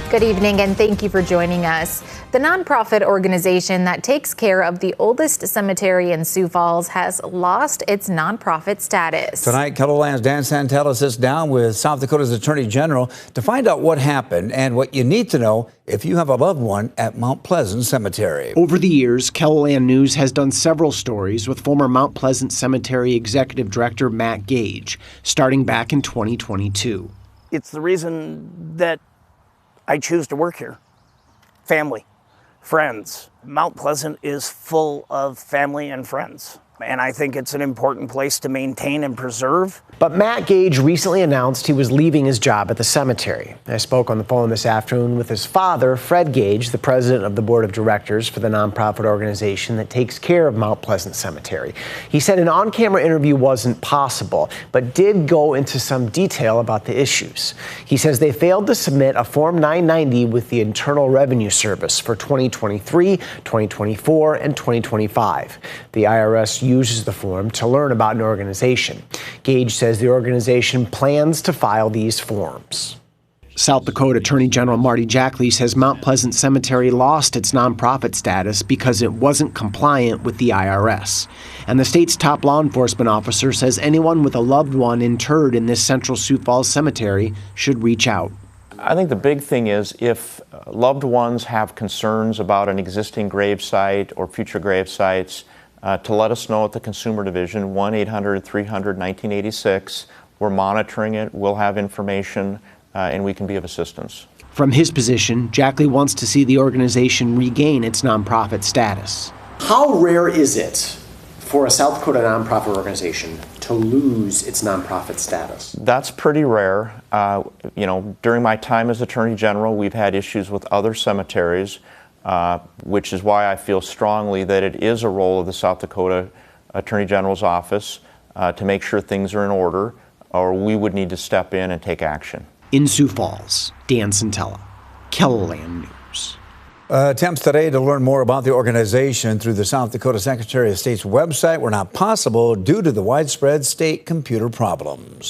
Good evening, and thank you for joining us. The nonprofit organization that takes care of the oldest cemetery in Sioux Falls has lost its nonprofit status. Tonight, KELOLAND's Dan Santella sits down with South Dakota's Attorney General to find out what happened and what you need to know if you have a loved one at Mount Pleasant Cemetery. Over the years, KELOLAND News has done several stories with former Mount Pleasant Cemetery Executive Director Matt Gage, starting back in 2022. It's the reason that I choose to work here. Family, friends. Mount Pleasant is full of family and friends, and I think it's an important place to maintain and preserve. But Matt Gage recently announced he was leaving his job at the cemetery. I spoke on the phone this afternoon with his father, Fred Gage, the president of the board of directors for the nonprofit organization that takes care of Mount Pleasant Cemetery. He said an on-camera interview wasn't possible, but did go into some detail about the issues. He says they failed to submit a Form 990 with the Internal Revenue Service for 2023, 2024, and 2025. The IRS uses the form to learn about an organization. Gage says the organization plans to file these forms. South Dakota Attorney General Marty Jackley says Mount Pleasant Cemetery lost its nonprofit status because it wasn't compliant with the IRS. And the state's top law enforcement officer says anyone with a loved one interred in this Central Sioux Falls cemetery should reach out. I think the big thing is if loved ones have concerns about an existing grave site or future grave sites, to let us know at the Consumer Division, 1-800-300-1986. We're monitoring it, we'll have information, and we can be of assistance. From his position, Jackley wants to see the organization regain its nonprofit status. How rare is it for a South Dakota nonprofit organization to lose its nonprofit status? That's pretty rare. During my time as Attorney General, we've had issues with other cemeteries, which is why I feel strongly that it is a role of the South Dakota Attorney General's office to make sure things are in order, or we would need to step in and take action. In Sioux Falls, Dan Santella, KELOLAND News. Attempts today to learn more about the organization through the South Dakota Secretary of State's website were not possible due to the widespread state computer problems.